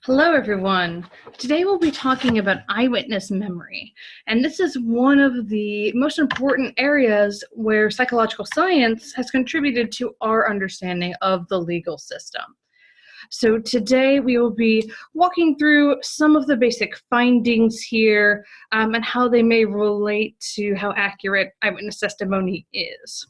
Hello, everyone. Today we'll be talking about eyewitness memory. And this is one of the most important areas where psychological science has contributed to our understanding of the legal system. So today we will be walking through some of the basic findings here and how they may relate to how accurate eyewitness testimony is.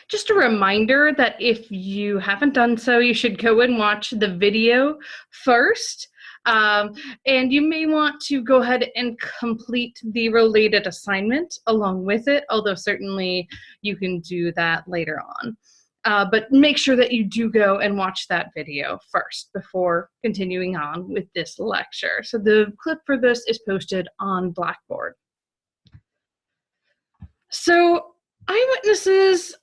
Just a reminder that if you haven't done so, you should go and watch the video first. And you may want to go ahead and complete the related assignment along with it, although certainly you can do that later on. But make sure that you do go and watch that video first before continuing on with this lecture. So the clip for this is posted on Blackboard. So eyewitnesses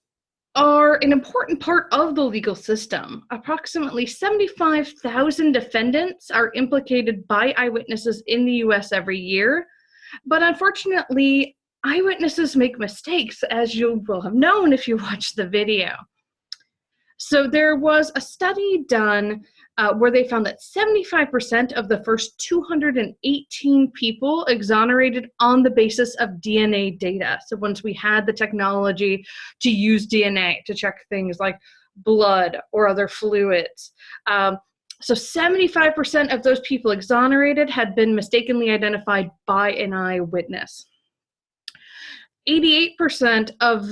are an important part of the legal system. Approximately 75,000 defendants are implicated by eyewitnesses in the US every year, but unfortunately, eyewitnesses make mistakes, as you will have known if you watched the video. So there was a study done where they found that 75% of the first 218 people exonerated on the basis of DNA data. So once we had the technology to use DNA to check things like blood or other fluids. So 75% of those people exonerated had been mistakenly identified by an eyewitness. 88% of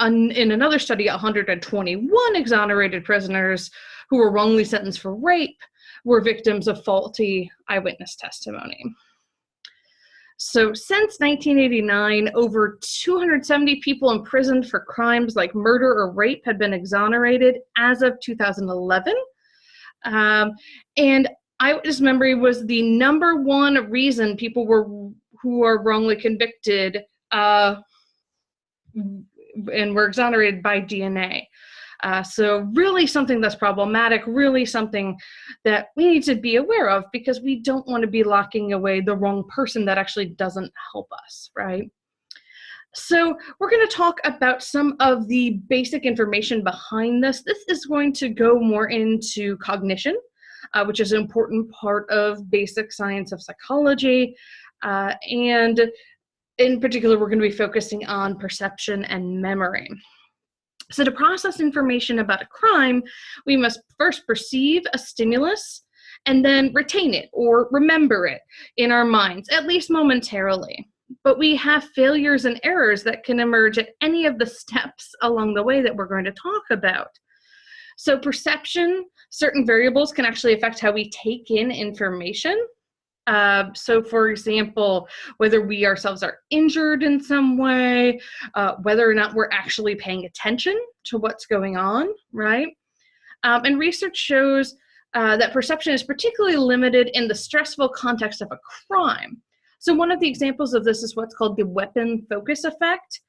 in another study, 121 exonerated prisoners who were wrongly sentenced for rape were victims of faulty eyewitness testimony. So since 1989, over 270 people imprisoned for crimes like murder or rape had been exonerated as of 2011. And eyewitness memory was the #1 reason people who are wrongly convicted and were exonerated by DNA. So really something that's problematic, really something that we need to be aware of because we don't want to be locking away the wrong person that actually doesn't help us, right? So we're going to talk about some of the basic information behind this. This is going to go more into cognition, which is an important part of basic science of psychology, and in particular, we're going to be focusing on perception and memory. So to process information about a crime, we must first perceive a stimulus and then retain it or remember it in our minds, at least momentarily. But we have failures and errors that can emerge at any of the steps along the way that we're going to talk about. So perception, certain variables can actually affect how we take in information. So for example, whether we ourselves are injured in some way, whether or not we're actually paying attention to what's going on, right? And research shows that perception is particularly limited in the stressful context of a crime. So one of the examples of this is what's called the weapon focus effect.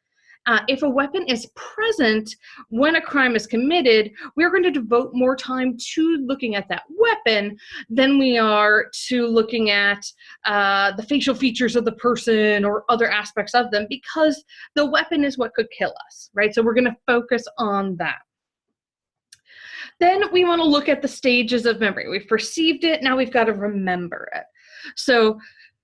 If a weapon is present when a crime is committed, we're going to devote more time to looking at that weapon than we are to looking at the facial features of the person or other aspects of them because the weapon is what could kill us, right? So we're going to focus on that. Then we want to look at the stages of memory. We've perceived it, now we've got to remember it. So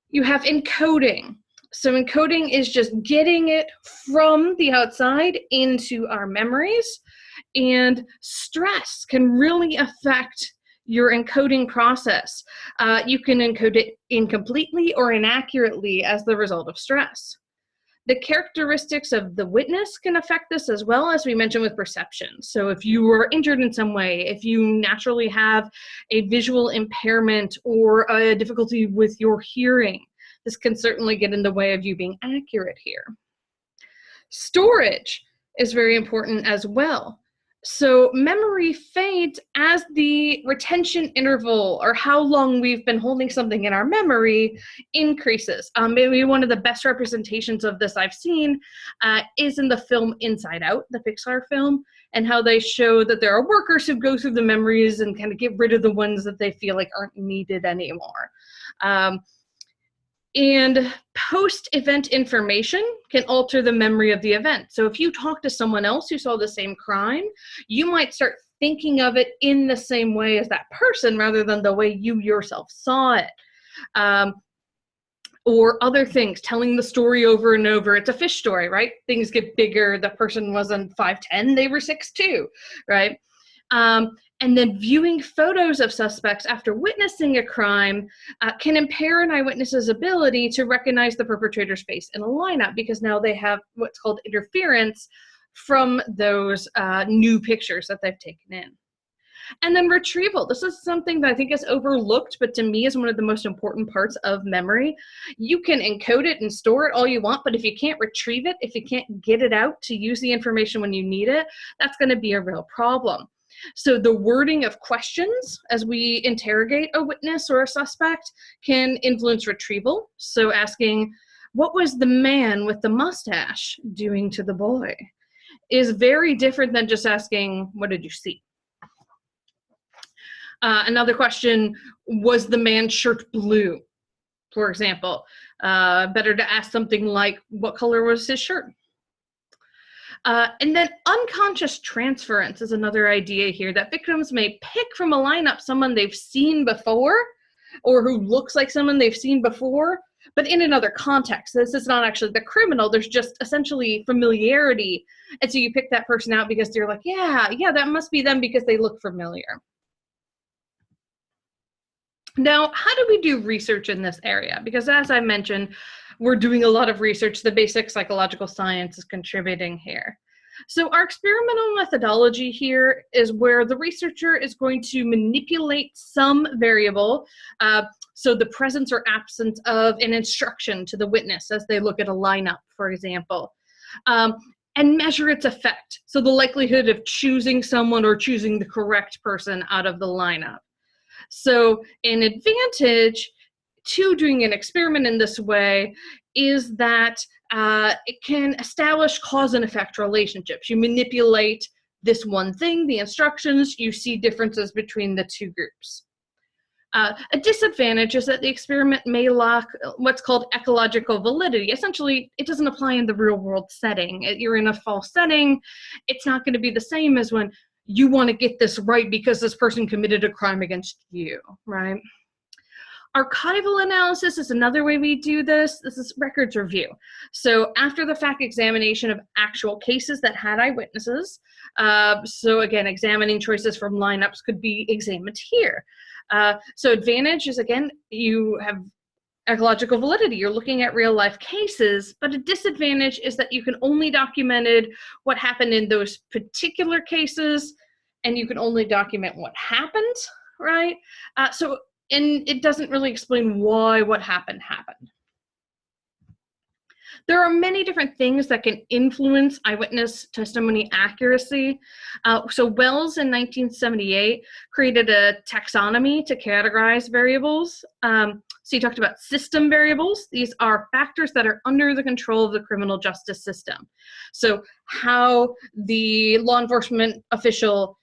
you have encoding. So encoding is just getting it from the outside into our memories, and stress can really affect your encoding process. You can encode it incompletely or inaccurately as the result of stress. The characteristics of the witness can affect this as well, as we mentioned with perception. So if you were injured in some way, if you naturally have a visual impairment or a difficulty with your hearing, this can certainly get in the way of you being accurate here. Storage is very important as well. So memory fades as the retention interval, or how long we've been holding something in our memory, increases. Maybe one of the best representations of this I've seen is in the film Inside Out, the Pixar film, and how they show that there are workers who go through the memories and kind of get rid of the ones that they feel like aren't needed anymore. And post-event information can alter the memory of the event. So if you talk to someone else who saw the same crime, you might start thinking of it in the same way as that person rather than the way you yourself saw it. Or other things, telling the story over and over. It's a fish story, right? Things get bigger. The person wasn't 5'10", they were 6'2", right? And then viewing photos of suspects after witnessing a crime can impair an eyewitness's ability to recognize the perpetrator's face in a lineup, because now they have what's called interference from those new pictures that they've taken in. And then retrieval. This is something that I think is overlooked, but to me is one of the most important parts of memory. You can encode it and store it all you want, but if you can't retrieve it, if you can't get it out to use the information when you need it, that's going to be a real problem. So the wording of questions as we interrogate a witness or a suspect can influence retrieval. So asking, "What was the man with the mustache doing to the boy?" is very different than just asking, "What did you see?" Another question, "Was the man's shirt blue?" For example. Better to ask something like, "What color was his shirt?" And then unconscious transference is another idea here, that victims may pick from a lineup someone they've seen before or who looks like someone they've seen before, but in another context. This is not actually the criminal. There's just essentially familiarity. And so you pick that person out because you're like, yeah, that must be them because they look familiar. Now, how do we do research in this area? Because as I mentioned, we're doing a lot of research. The basic psychological science is contributing here. So our experimental methodology here is where the researcher is going to manipulate some variable, so the presence or absence of an instruction to the witness as they look at a lineup, for example, and measure its effect. So the likelihood of choosing someone or choosing the correct person out of the lineup. So an advantage to doing an experiment in this way is that it can establish cause and effect relationships. You manipulate this one thing, the instructions, you see differences between the two groups. A disadvantage is that the experiment may lack what's called ecological validity. Essentially, it doesn't apply in the real world setting. You're in a false setting. It's not going to be the same as when you want to get this right because this person committed a crime against you, right? Archival analysis is another way we do this. This is records review. So after the fact examination of actual cases that had eyewitnesses, so again, examining choices from lineups could be examined here. So advantage is, again, you have ecological validity. You're looking at real life cases, but a disadvantage is that you can only document what happened in those particular cases, and you can only document what happened, right? And it doesn't really explain why what happened. There are many different things that can influence eyewitness testimony accuracy. So Wells in 1978 created a taxonomy to categorize variables. So he talked about system variables. These are factors that are under the control of the criminal justice system. So how the law enforcement official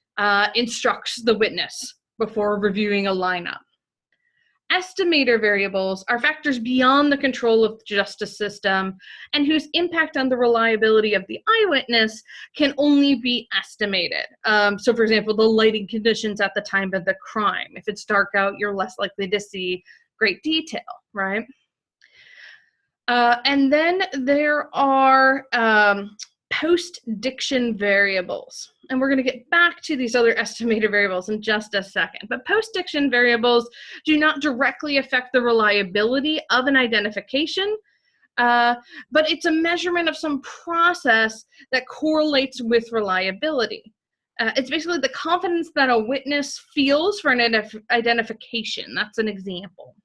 instructs the witness before reviewing a lineup. Estimator variables are factors beyond the control of the justice system and whose impact on the reliability of the eyewitness can only be estimated. So for example, the lighting conditions at the time of the crime. If it's dark out, you're less likely to see great detail, right? And then there are post-diction variables. And we're going to get back to these other estimator variables in just a second. But post-diction variables do not directly affect the reliability of an identification, but it's a measurement of some process that correlates with reliability. It's basically the confidence that a witness feels for an identification. That's an example.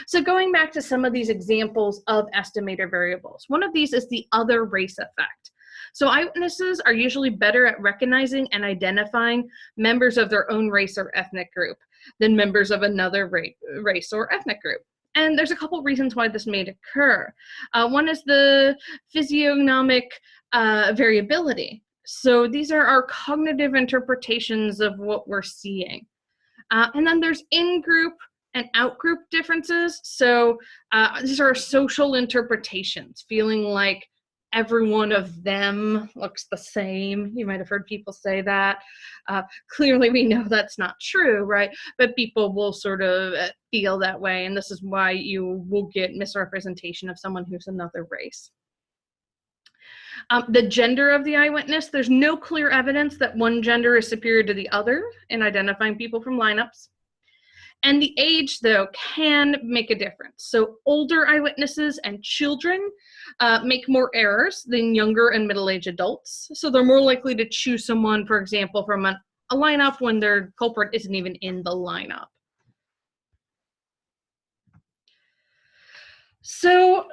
So going back to some of these examples of estimator variables, one of these is the other race effect. So eyewitnesses are usually better at recognizing and identifying members of their own race or ethnic group than members of another race or ethnic group. And there's a couple reasons why this may occur. One is the physiognomic variability. So these are our cognitive interpretations of what we're seeing. And then there's in-group and out-group differences. So these are social interpretations, feeling like every one of them looks the same. You might have heard people say that. Clearly, we know that's not true, right? But people will sort of feel that way, and this is why you will get misrepresentation of someone who's another race. The gender of the eyewitness, there's no clear evidence that one gender is superior to the other in identifying people from lineups. And the age, though, can make a difference. So older eyewitnesses and children make more errors than younger and middle-aged adults. So they're more likely to choose someone, for example, from a lineup when their culprit isn't even in the lineup. So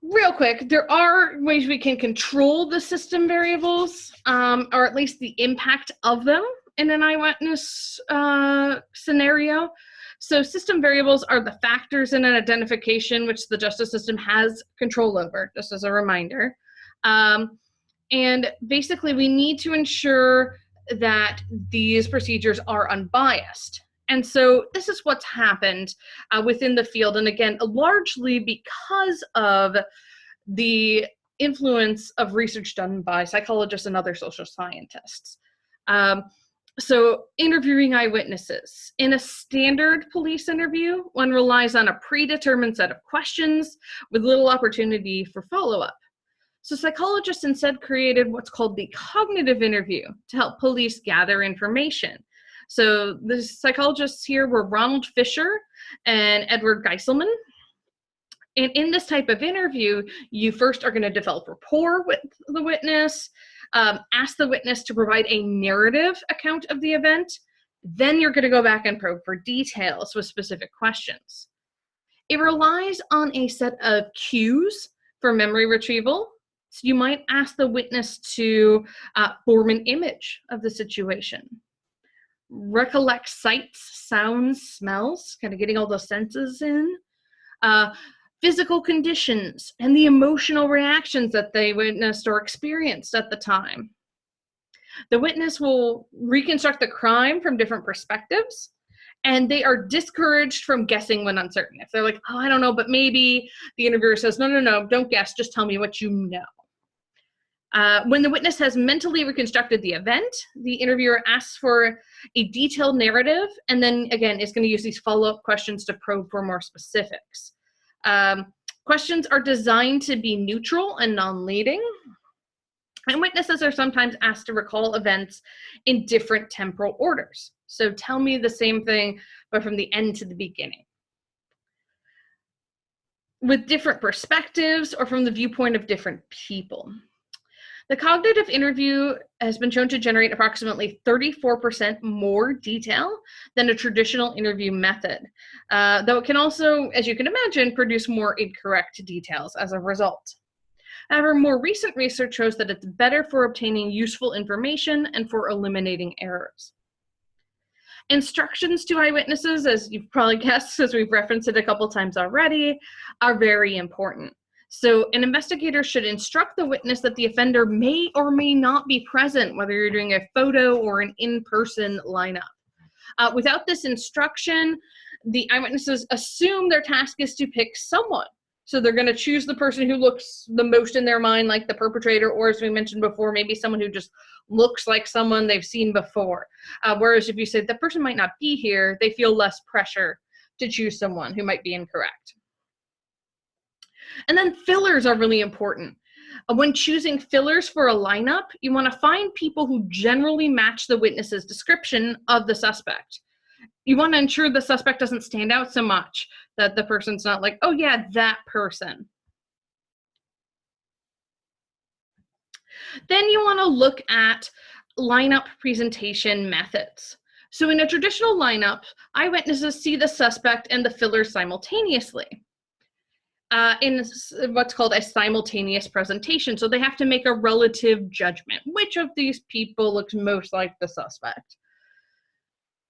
real quick, there are ways we can control the system variables, or at least the impact of them in an eyewitness scenario. So system variables are the factors in an identification which the justice system has control over, just as a reminder. And basically, we need to ensure that these procedures are unbiased. And so this is what's happened within the field. And again, largely because of the influence of research done by psychologists and other social scientists. So interviewing eyewitnesses. In a standard police interview, one relies on a predetermined set of questions with little opportunity for follow-up. So psychologists instead created what's called the cognitive interview to help police gather information. So the psychologists here were Ronald Fisher and Edward Geiselman. And in this type of interview, you first are going to develop rapport with the witness, ask the witness to provide a narrative account of the event. Then you're going to go back and probe for details with specific questions. It relies on a set of cues for memory retrieval. So you might ask the witness to form an image of the situation, recollect sights, sounds, smells, kind of getting all those senses in, physical conditions, and the emotional reactions that they witnessed or experienced at the time. The witness will reconstruct the crime from different perspectives, and they are discouraged from guessing when uncertain. If they're like, oh, I don't know, but maybe, the interviewer says, no, don't guess, just tell me what you know. When the witness has mentally reconstructed the event, the interviewer asks for a detailed narrative, and then again is going to use these follow-up questions to probe for more specifics. Questions are designed to be neutral and non-leading, and witnesses are sometimes asked to recall events in different temporal orders. So tell me the same thing, but from the end to the beginning, with different perspectives or from the viewpoint of different people. The cognitive interview has been shown to generate approximately 34% more detail than a traditional interview method, though it can also, as you can imagine, produce more incorrect details as a result. However, more recent research shows that it's better for obtaining useful information and for eliminating errors. Instructions to eyewitnesses, as you've probably guessed, as we've referenced it a couple times already, are very important. So an investigator should instruct the witness that the offender may or may not be present, whether you're doing a photo or an in-person lineup. Without this instruction, the eyewitnesses assume their task is to pick someone. So they're going to choose the person who looks the most in their mind like the perpetrator, or as we mentioned before, maybe someone who just looks like someone they've seen before. Whereas if you say the person might not be here, they feel less pressure to choose someone who might be incorrect. And then fillers are really important. When choosing fillers for a lineup, you want to find people who generally match the witness's description of the suspect. You want to ensure the suspect doesn't stand out so much that the person's not like, oh yeah, that person. Then you want to look at lineup presentation methods. So in a traditional lineup, eyewitnesses see the suspect and the fillers simultaneously. In what's called a simultaneous presentation. So they have to make a relative judgment. Which of these people looks most like the suspect?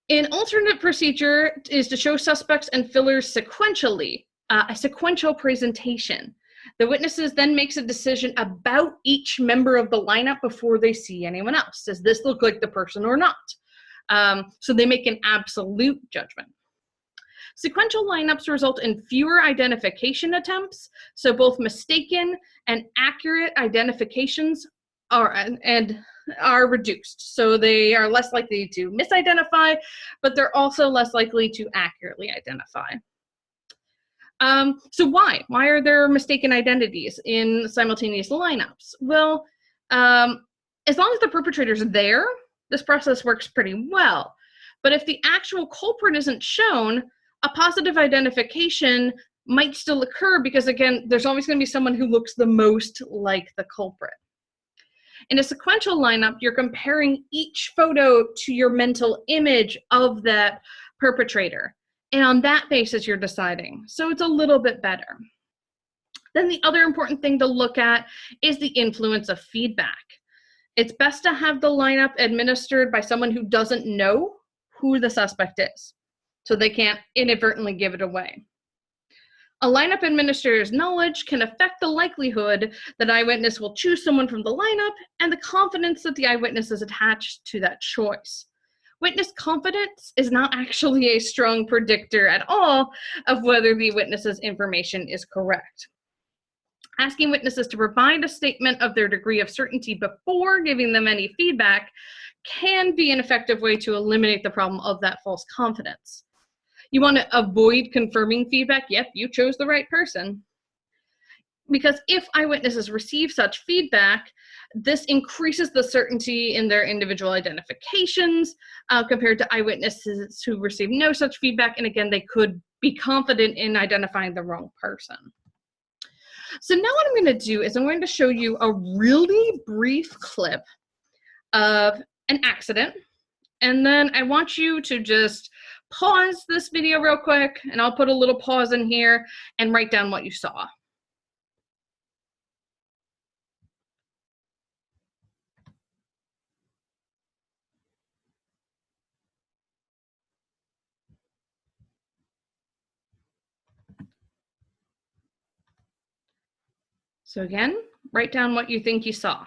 An alternate procedure is to show suspects and fillers sequentially, a sequential presentation. The witnesses then makes a decision about each member of the lineup before they see anyone else. Does this look like the person or not? So they make an absolute judgment. Sequential lineups result in fewer identification attempts, so both mistaken and accurate identifications are reduced. So they are less likely to misidentify, but they're also less likely to accurately identify. So why? Why are there mistaken identities in simultaneous lineups? Well, as long as the perpetrator's there, this process works pretty well. But if the actual culprit isn't shown, a positive identification might still occur because, again, there's always going to be someone who looks the most like the culprit. In a sequential lineup, you're comparing each photo to your mental image of that perpetrator. And on that basis, you're deciding. So it's a little bit better. Then the other important thing to look at is the influence of feedback. It's best to have the lineup administered by someone who doesn't know who the suspect is, so they can't inadvertently give it away. A lineup administrator's knowledge can affect the likelihood that eyewitness will choose someone from the lineup and the confidence that the eyewitness is attached to that choice. Witness confidence is not actually a strong predictor at all of whether the witness's information is correct. Asking witnesses to provide a statement of their degree of certainty before giving them any feedback can be an effective way to eliminate the problem of that false confidence. You want to avoid confirming feedback. Yep, you chose the right person. Because if eyewitnesses receive such feedback, this increases the certainty in their individual identifications compared to eyewitnesses who receive no such feedback. And again, they could be confident in identifying the wrong person. So now what I'm going to do is I'm going to show you a really brief clip of an accident. And then I want you to just pause this video real quick, and I'll put a little pause in here and write down what you saw. So again, write down what you think you saw.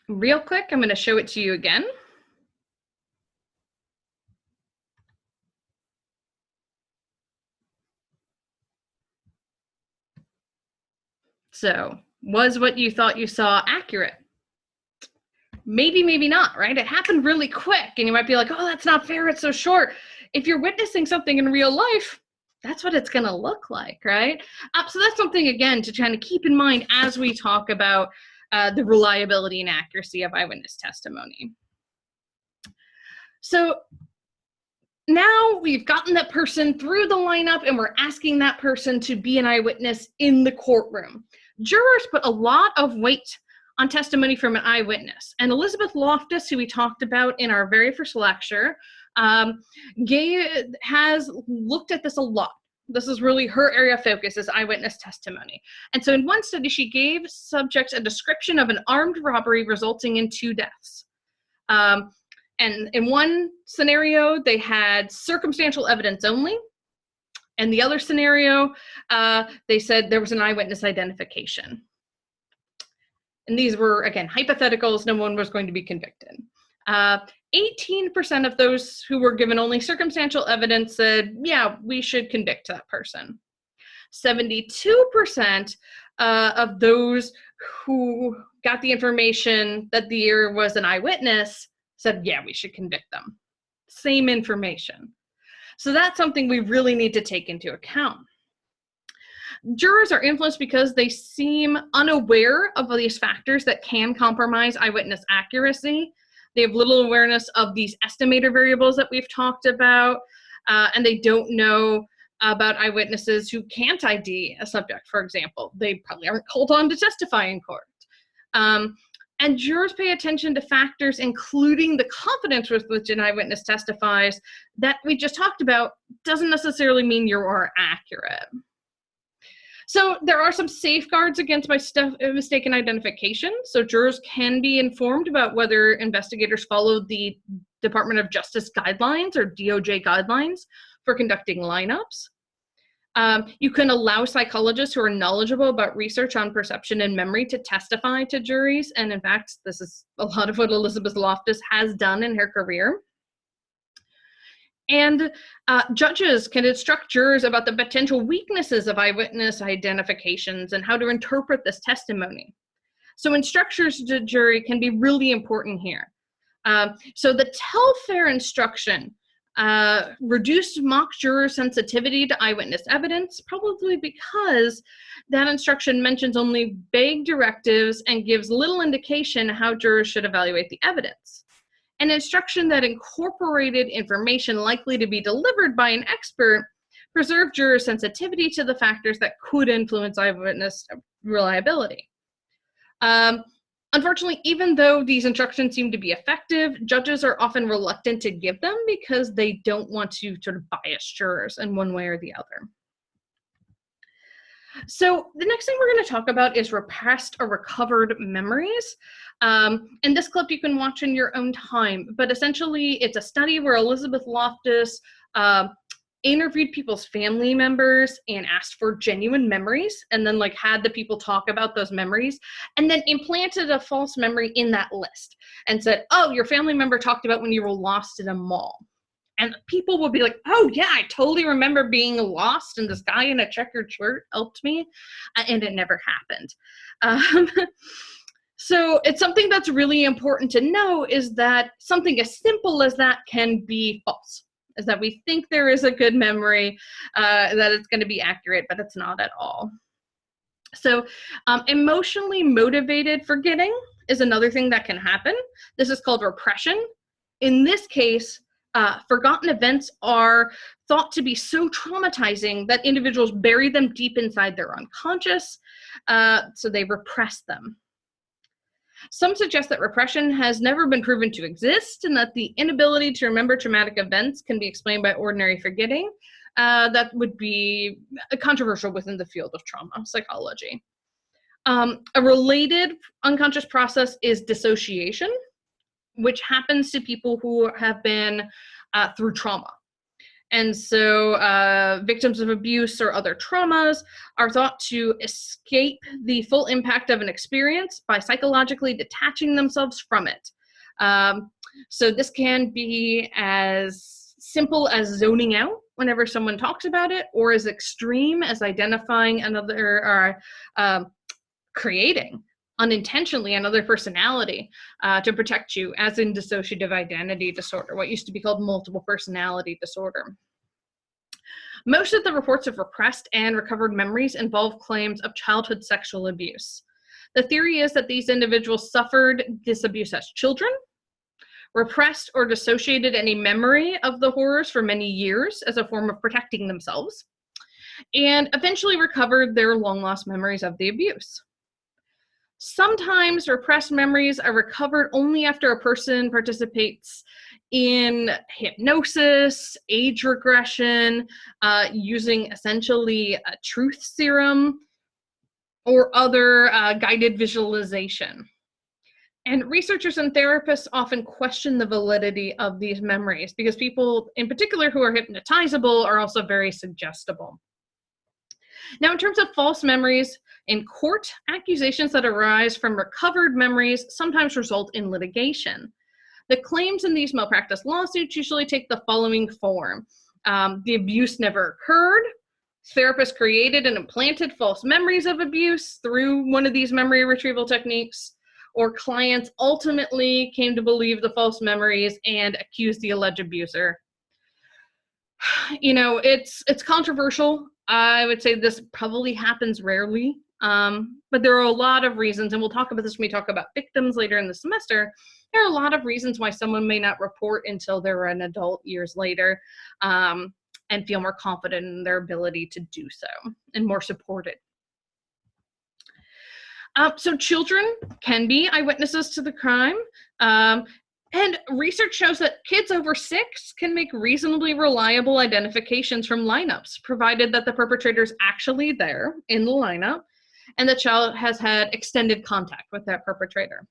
Real quick, I'm going to show it to you again. So, was what you thought you saw accurate? Maybe, maybe not, right? It happened really quick, and you might be like, oh, that's not fair, it's so short. If you're witnessing something in real life, that's what it's going to look like, right? So that's something, again, to kind of keep in mind as we talk about the reliability and accuracy of eyewitness testimony. So now we've gotten that person through the lineup and we're asking that person to be an eyewitness in the courtroom. Jurors put a lot of weight on testimony from an eyewitness. And Elizabeth Loftus, who we talked about in our very first lecture, has looked at this a lot. This is really her area of focus, is eyewitness testimony. And so in one study, she gave subjects a description of an armed robbery resulting in 2 deaths. And in one scenario, they had circumstantial evidence only. And the other scenario, they said there was an eyewitness identification. And these were, again, hypotheticals. No one was going to be convicted. 18% of those who were given only circumstantial evidence said, yeah, we should convict that person. 72% of those who got the information that the ear was an eyewitness said, yeah, we should convict them. Same information. So that's something we really need to take into account. Jurors are influenced because they seem unaware of these factors that can compromise eyewitness accuracy. They have little awareness of these estimator variables that we've talked about, and they don't know about eyewitnesses who can't ID a subject, for example. They probably aren't called on to testify in court. And jurors pay attention to factors, including the confidence with which an eyewitness testifies, that we just talked about doesn't necessarily mean you are accurate. So there are some safeguards against mistaken identification. So jurors can be informed about whether investigators followed the Department of Justice guidelines or DOJ guidelines for conducting lineups. You can allow psychologists who are knowledgeable about research on perception and memory to testify to juries. And in fact, this is a lot of what Elizabeth Loftus has done in her career. And judges can instruct jurors about the potential weaknesses of eyewitness identifications and how to interpret this testimony. So instructions to jury can be really important here. So the tell-fair instruction reduced mock juror sensitivity to eyewitness evidence, probably because that instruction mentions only vague directives and gives little indication how jurors should evaluate the evidence. An instruction that incorporated information likely to be delivered by an expert preserved juror sensitivity to the factors that could influence eyewitness reliability. Unfortunately, even though these instructions seem to be effective, judges are often reluctant to give them because they don't want to sort of bias jurors in one way or the other. So the next thing we're going to talk about is repressed or recovered memories. And this clip you can watch in your own time, but essentially it's a study where Elizabeth Loftus interviewed people's family members and asked for genuine memories, and then had the people talk about those memories, and then implanted a false memory in that list and said, oh, your family member talked about when you were lost in a mall. And people will be like, oh yeah, I totally remember being lost and this guy in a checkered shirt helped me, and it never happened. So it's something that's really important to know, is that something as simple as that can be false. Is that we think there is a good memory, that it's going to be accurate, but it's not at all. So emotionally motivated forgetting is another thing that can happen. This is called repression. In this case, forgotten events are thought to be so traumatizing that individuals bury them deep inside their unconscious, so they repress them. Some suggest that repression has never been proven to exist, and that the inability to remember traumatic events can be explained by ordinary forgetting. That would be controversial within the field of trauma psychology. A related unconscious process is dissociation, which happens to people who have been through trauma. And so victims of abuse or other traumas are thought to escape the full impact of an experience by psychologically detaching themselves from it. So this can be as simple as zoning out whenever someone talks about it, or as extreme as identifying another, or creating unintentionally another personality to protect you, as in dissociative identity disorder, what used to be called multiple personality disorder. Most of the reports of repressed and recovered memories involve claims of childhood sexual abuse. The theory is that these individuals suffered this abuse as children, repressed or dissociated any memory of the horrors for many years as a form of protecting themselves, and eventually recovered their long-lost memories of the abuse. Sometimes repressed memories are recovered only after a person participates in hypnosis, age regression, using essentially a truth serum, or other guided visualization. And researchers and therapists often question the validity of these memories, because people in particular who are hypnotizable are also very suggestible. Now, in terms of false memories, in court, accusations that arise from recovered memories sometimes result in litigation. The claims in these malpractice lawsuits usually take the following form. The abuse never occurred. Therapists created and implanted false memories of abuse through one of these memory retrieval techniques, or clients ultimately came to believe the false memories and accused the alleged abuser. You know, it's controversial. I would say this probably happens rarely, but there are a lot of reasons, and we'll talk about this when we talk about victims later in the semester. There are a lot of reasons why someone may not report until they're an adult years later, and feel more confident in their ability to do so and more supported. So children can be eyewitnesses to the crime. And research shows that kids over 6 can make reasonably reliable identifications from lineups, provided that the perpetrator is actually there in the lineup and the child has had extended contact with that perpetrator.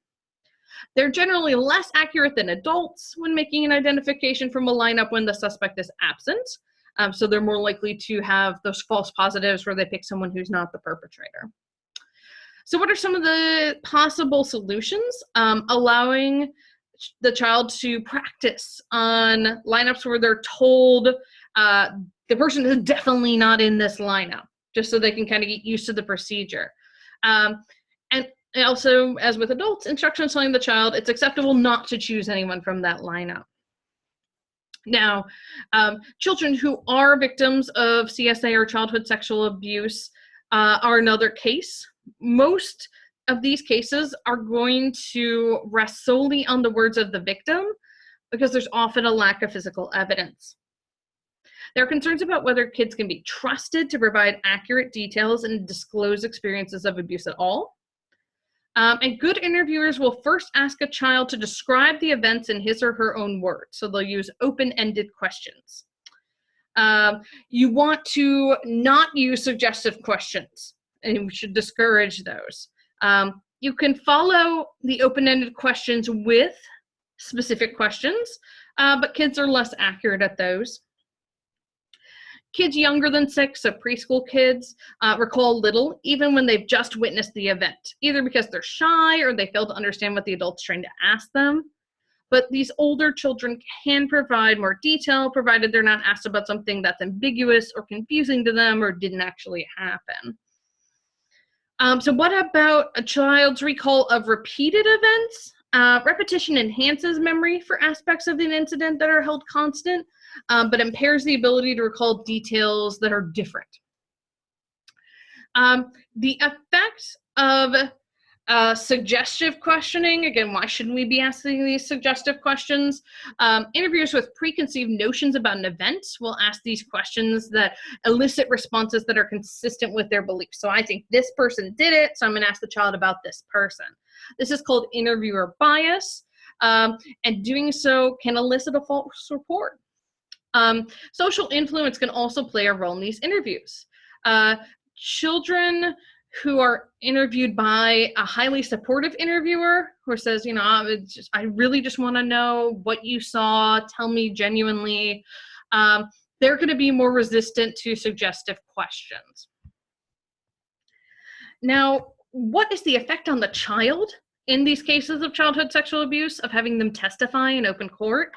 They're generally less accurate than adults when making an identification from a lineup when the suspect is absent, So they're more likely to have those false positives where they pick someone who's not the perpetrator. So what are some of the possible solutions? Allowing the child to practice on lineups where they're told the person is definitely not in this lineup, just so they can kind of get used to the procedure. And also, as with adults, instructions telling the child it's acceptable not to choose anyone from that lineup. Now, children who are victims of CSA or childhood sexual abuse are another case. Most of these cases are going to rest solely on the words of the victim because there's often a lack of physical evidence. There are concerns about whether kids can be trusted to provide accurate details and disclose experiences of abuse at all. And good interviewers will first ask a child to describe the events in his or her own words. So they'll use open-ended questions. You want to not use suggestive questions, and we should discourage those. You can follow the open-ended questions with specific questions, but kids are less accurate at those. Kids younger than 6, so preschool kids, recall little, even when they've just witnessed the event, either because they're shy or they fail to understand what the adult's trying to ask them. But these older children can provide more detail, provided they're not asked about something that's ambiguous or confusing to them or didn't actually happen. So what about a child's recall of repeated events? Repetition enhances memory for aspects of an incident that are held constant, but impairs the ability to recall details that are different. The effect of suggestive questioning, again, why shouldn't we be asking these suggestive questions? Interviewers with preconceived notions about an event will ask these questions that elicit responses that are consistent with their beliefs. So I think this person did it, so I'm going to ask the child about this person. This is called interviewer bias, and doing so can elicit a false report. Social influence can also play a role in these interviews. Children who are interviewed by a highly supportive interviewer who says, I really just want to know what you saw, tell me genuinely, they're going to be more resistant to suggestive questions. Now, what is the effect on the child in these cases of childhood sexual abuse, of having them testify in open court?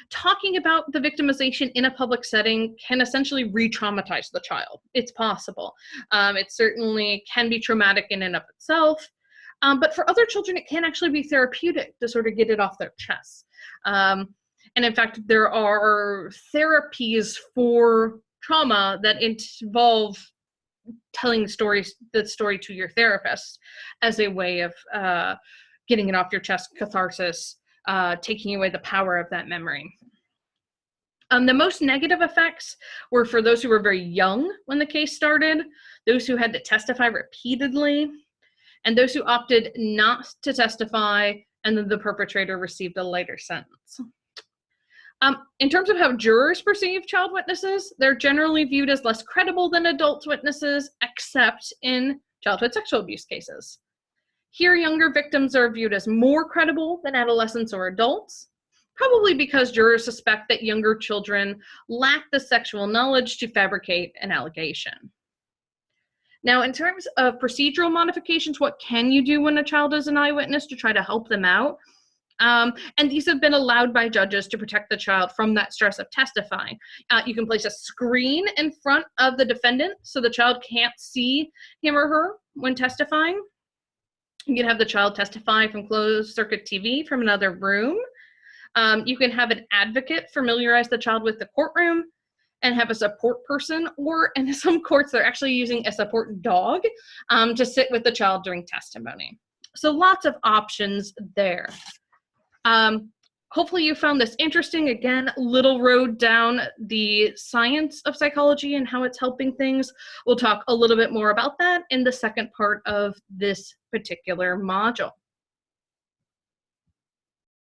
Talking about the victimization in a public setting can essentially re-traumatize the child. It's possible. It certainly can be traumatic in and of itself, but for other children, it can actually be therapeutic to sort of get it off their chest. And in fact, there are therapies for trauma that involve telling the story to your therapist as a way of getting it off your chest, catharsis, taking away the power of that memory. The most negative effects were for those who were very young when the case started, those who had to testify repeatedly, and those who opted not to testify, and then the perpetrator received a lighter sentence. In terms of how jurors perceive child witnesses, they're generally viewed as less credible than adult witnesses, except in childhood sexual abuse cases. Here, younger victims are viewed as more credible than adolescents or adults, probably because jurors suspect that younger children lack the sexual knowledge to fabricate an allegation. Now, in terms of procedural modifications, what can you do when a child is an eyewitness to try to help them out? And these have been allowed by judges to protect the child from that stress of testifying. You can place a screen in front of the defendant so the child can't see him or her when testifying. You can have the child testify from closed circuit TV from another room. You can have an advocate familiarize the child with the courtroom and have a support person, or in some courts, they're actually using a support dog to sit with the child during testimony. So lots of options there. Hopefully you found this interesting. Again, little road down the science of psychology and how it's helping things. We'll talk a little bit more about that in the second part of this particular module.